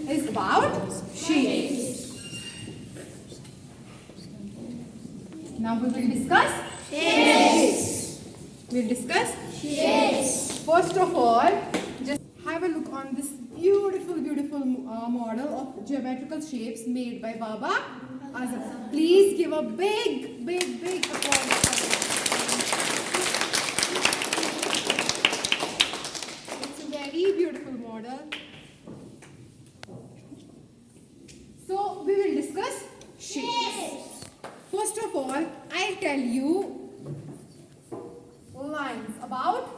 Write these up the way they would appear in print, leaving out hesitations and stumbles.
is about shapes. Now we will discuss shapes. We'll discuss shapes. First of all, just have a look on this beautiful model of geometrical shapes made by Baba Azam. Please give a big applause. It's a very beautiful model. So we will discuss shapes. First of all, I'll tell you lines, about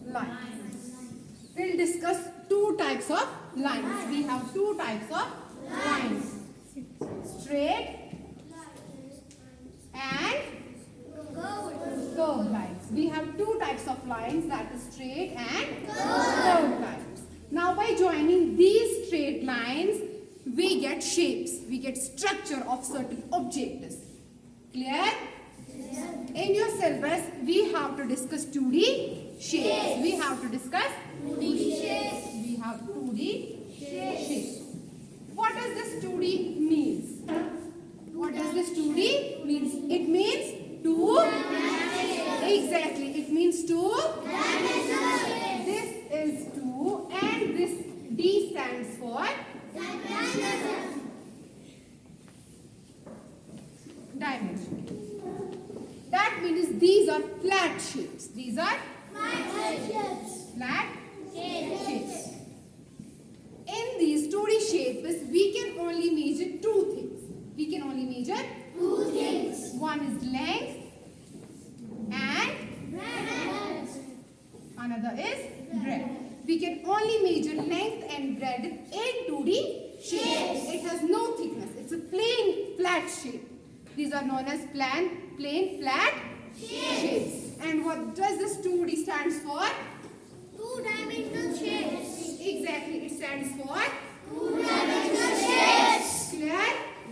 lines. We'll discuss two types of lines. We have two types of lines. Straight and curved lines. We have two types of lines, that is straight and curved lines. Now by joining these straight lines, we get shapes. We get structure of certain objects. Clear? In your syllabus, we have to discuss 2D shapes. We have to discuss 2D shapes. We have 2D shapes. What does this 2D means? What does this 2D means? It means two. Exactly. It means two. This is two, and this D stands for dimension. That means these are flat shapes. These are flat shapes. In these 2D shapes, we can only measure two things. We can only measure two things. One is length and another is breadth. We can only measure length and breadth in 2D shapes. It has no thickness. It's a plain flat shape. These are known as plain flat shapes. And what does this 2D stands for? Two-dimensional shapes. Exactly, it stands for Two-dimensional shapes. Clear?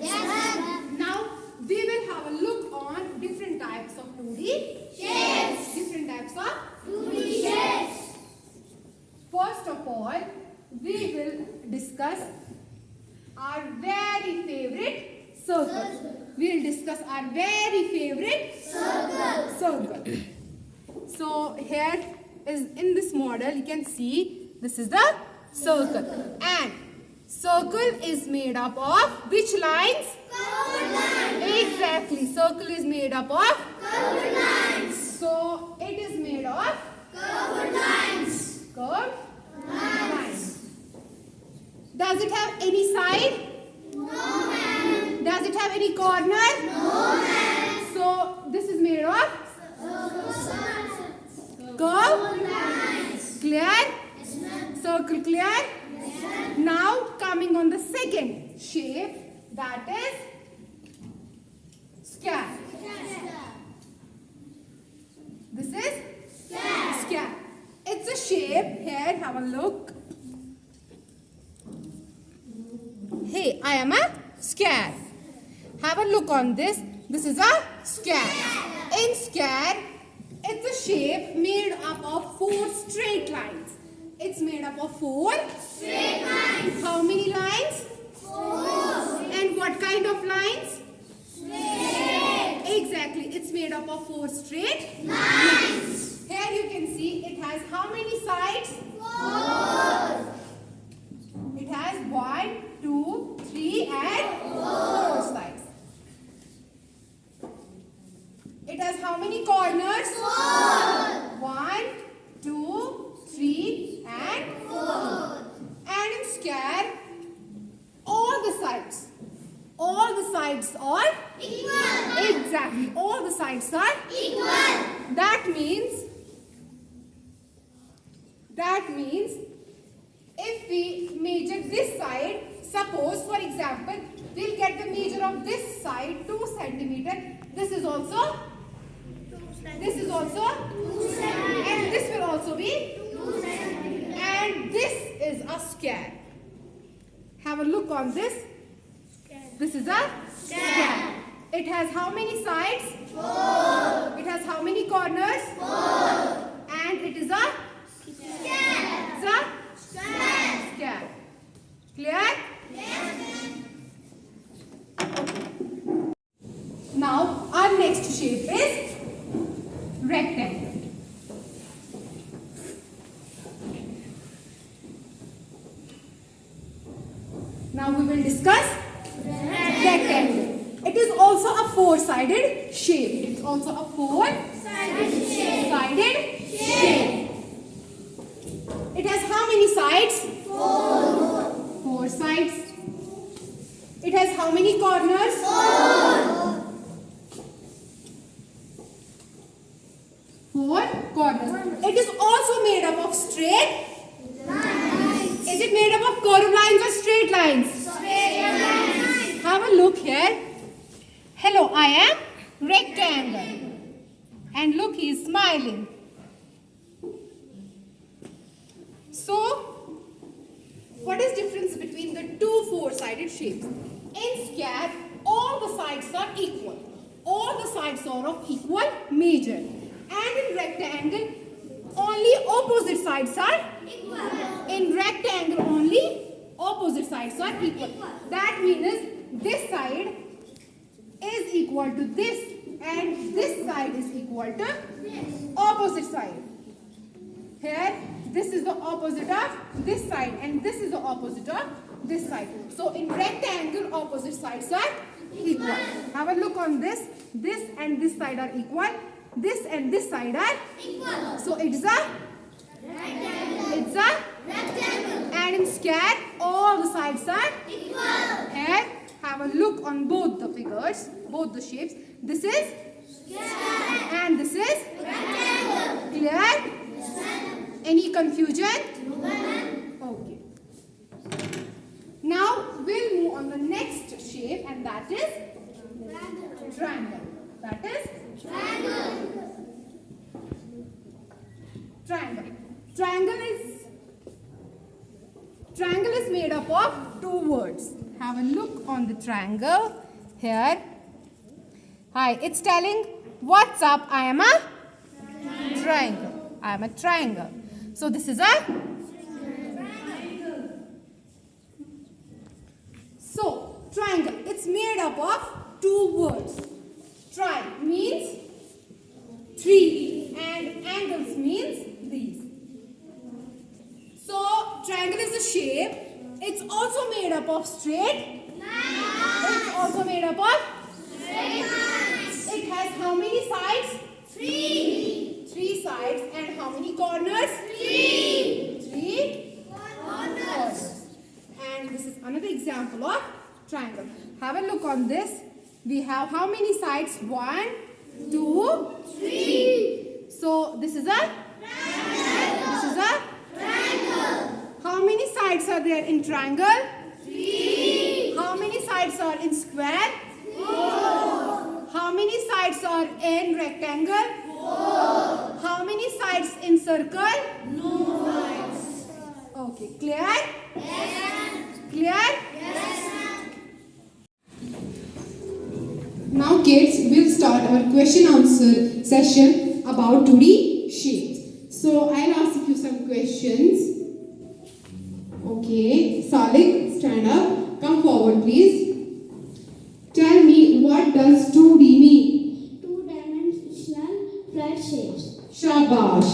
Yes. Now we will have a look on different types of 2D Shapes. Different types of 2D shapes. First of all, we will discuss our very favorite circle. We will discuss our very favorite circle. So here is in this model, you can see this is the circle, and circle is made up of which lines? Curved lines. Exactly, circle is made up of Curved lines. So it is made of Curved lines. curved lines. Does it have any side? No, ma'am. Does it have any corner? No, ma'am. So this is made of curved lines. clear? Yes, ma'am. Circle clear? Yes, ma'am. Now coming on the second shape, that is square. This is square. It's a shape. Here, have a look. Hey, I am a square. Have a look on this. This is a square. In square, it's a shape made up of four straight lines. It's made up of four Straight lines. how many lines? Four. And what kind of lines? Straight Exactly, it's made up of four straight. lines. Here you can see it has how many sides? Four. It has 1, 2, 3 and 4 sides. It has how many corners? Four. 1, 2, 3 and 4. And in square, all the sides are Equal. exactly, all the sides are. Equal. That means if we measure this side, suppose for example, we'll get the measure of this side 2 centimeter. This is also, and this will also be, and this is a square. Have a look on this. This is a square. It has how many sides? 4. It has how many corners? 4. And it is a Square. square. Clear? Now we will discuss rectangle. It is also a four-sided shape. It's also a four-sided shape. It has how many sides? Four sides. It has how many corners? Four corners. It is also made up of straight lines. Is it made up of curved lines or straight lines? Straight lines. Have a look here. Hello, I am rectangle. And look, he is smiling. So, what is difference between the two four-sided shapes? In square, all the sides are equal. All the sides are of equal measure. And in rectangle, only opposite sides are equal. In rectangle, only opposite sides are equal. That means this side is equal to this and this side is equal to opposite side. Here, this is the opposite of this side and this is the opposite of this side. So in rectangle, opposite sides are equal. Have a look on this. This and this side are equal. This and this side are equal. So it's a rectangle. It's a rectangle. And in square, all the sides are equal. Here, have a look on both the figures, both the shapes. This is square and this is rectangle. Clear? Any confusion? Okay. Now we'll move on the next shape, and that is triangle. That is triangle. Triangle is made up of two words. Have a look on the triangle here. Hi, it's telling what's up. I am a triangle. I am a triangle. So this is a triangle. So triangle, it's made up of two words. Tri means three and angles means these. So triangle is a shape. It's also made up of straight lines. It's also made up of straight lines. It has how many sides? Three sides. And how many corners? Three corners. And this is another example of triangle. Have a look on this. We have how many sides? 1, 2, 3. So this is a triangle. This is a triangle. How many sides are there in triangle? 3. How many sides are in square? 4. How many sides are in rectangle? 4. How many sides in circle? No sides. Okay, clear? Yes. Clear? Yes. Now kids, we'll start our question answer session about 2D shapes. So I'll ask you some questions. Okay, Salik, stand up. Come forward please. Tell me, what does 2D mean? Two-dimensional flat shapes. Shabash.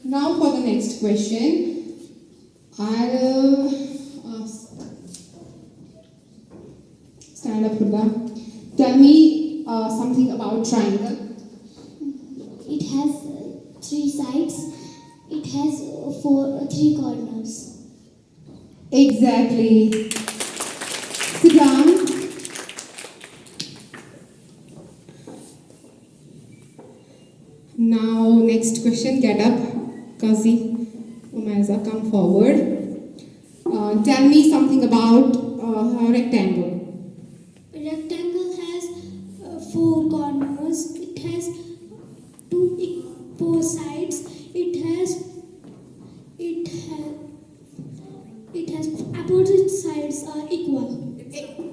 Now for the next question. I'll ask. Stand up, Huda. Tell me something about triangle. It has three sides. It has three corners. Exactly. Sit down. Now, next question. Get up. Kazi, Umayza, come forward. Tell me something about a rectangle. A rectangle has four corners. It has four sides. It has opposite sides are equal.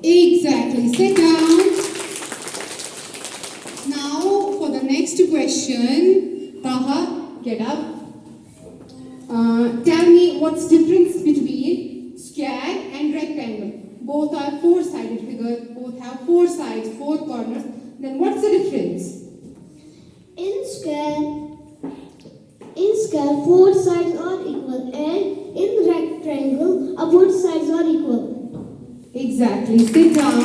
Exactly. Sit down. Now for the next question, Taha, get up. Tell me what's difference between square and rectangle. Both are four-sided figures. Both have four sides, four corners. Then what's the difference? In square, four sides are equal, and in rectangle, both sides are equal. Exactly. Sit down.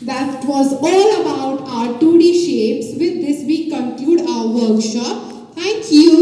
That was all about our 2D shapes. With this, we conclude our workshop. Thank you.